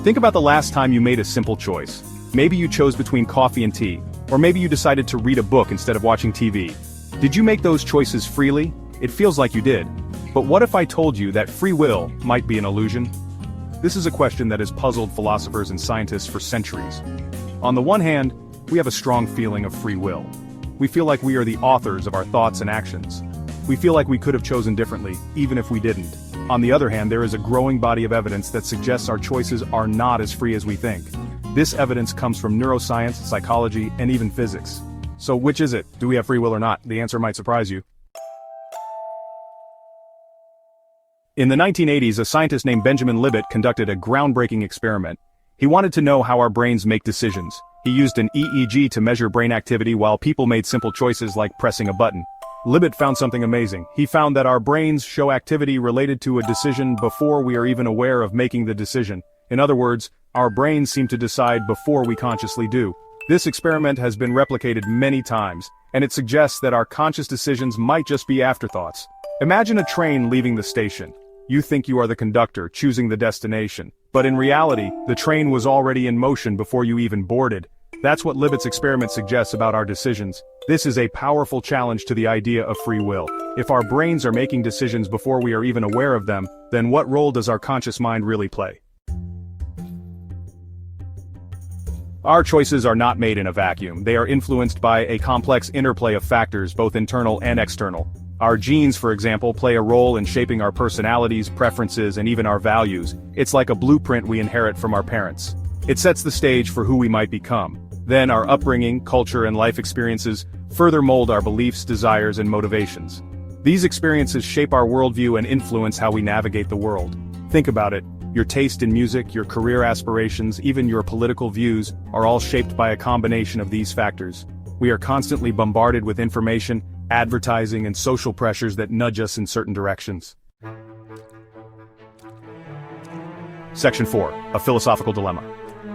Think about the last time you made a simple choice. Maybe you chose between coffee and tea, or maybe you decided to read a book instead of watching TV. Did you make those choices freely? It feels like you did. But what if I told you that free will might be an illusion? This is a question that has puzzled philosophers and scientists for centuries. On the one hand, we have a strong feeling of free will. We feel like we are the authors of our thoughts and actions. We feel like we could have chosen differently, even if we didn't. On the other hand, there is a growing body of evidence that suggests our choices are not as free as we think. This evidence comes from neuroscience, psychology, and even physics. So which is it? Do we have free will or not? The answer might surprise you. In the 1980s, a scientist named Benjamin Libet conducted a groundbreaking experiment. He wanted to know how our brains make decisions. He used an EEG to measure brain activity while people made simple choices like pressing a button. Libet found something amazing. He found that our brains show activity related to a decision before we are even aware of making the decision. In other words, our brains seem to decide before we consciously do. This experiment has been replicated many times, and it suggests that our conscious decisions might just be afterthoughts. Imagine a train leaving the station. You think you are the conductor, choosing the destination. But in reality, the train was already in motion before you even boarded. That's what Libet's experiment suggests about our decisions. This is a powerful challenge to the idea of free will. If our brains are making decisions before we are even aware of them, then what role does our conscious mind really play? Our choices are not made in a vacuum. They are influenced by a complex interplay of factors, both internal and external. Our genes, for example, play a role in shaping our personalities, preferences, and even our values. It's like a blueprint we inherit from our parents. It sets the stage for who we might become. Then our upbringing, culture, and life experiences further mold our beliefs, desires, and motivations. These experiences shape our worldview and influence how we navigate the world. Think about it. Your taste in music, your career aspirations, even your political views, are all shaped by a combination of these factors. We are constantly bombarded with information, advertising, and social pressures that nudge us in certain directions. Section 4. A philosophical dilemma.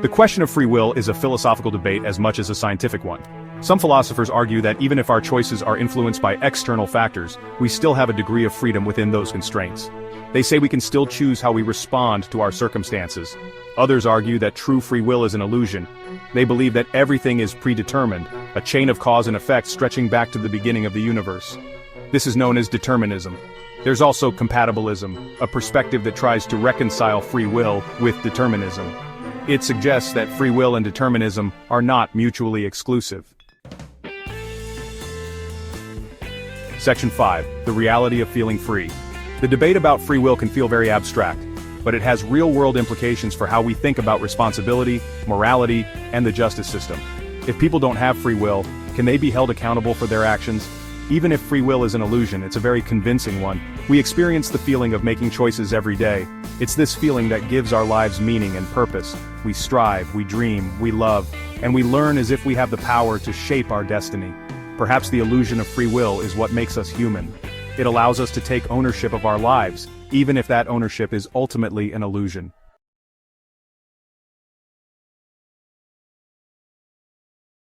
The question of free will is a philosophical debate as much as a scientific one. Some philosophers argue that even if our choices are influenced by external factors, we still have a degree of freedom within those constraints. They say we can still choose how we respond to our circumstances. Others argue that true free will is an illusion. They believe that everything is predetermined, a chain of cause and effect stretching back to the beginning of the universe. This is known as determinism. There's also compatibilism, a perspective that tries to reconcile free will with determinism. It suggests that free will and determinism are not mutually exclusive. Section 5. The reality of feeling free. The debate about free will can feel very abstract, but it has real-world implications for how we think about responsibility, morality, and the justice system. If people don't have free will, can they be held accountable for their actions? Even if free will is an illusion, it's a very convincing one. We experience the feeling of making choices every day. It's this feeling that gives our lives meaning and purpose. We strive, we dream, we love, and we learn as if we have the power to shape our destiny. Perhaps the illusion of free will is what makes us human. It allows us to take ownership of our lives, even if that ownership is ultimately an illusion.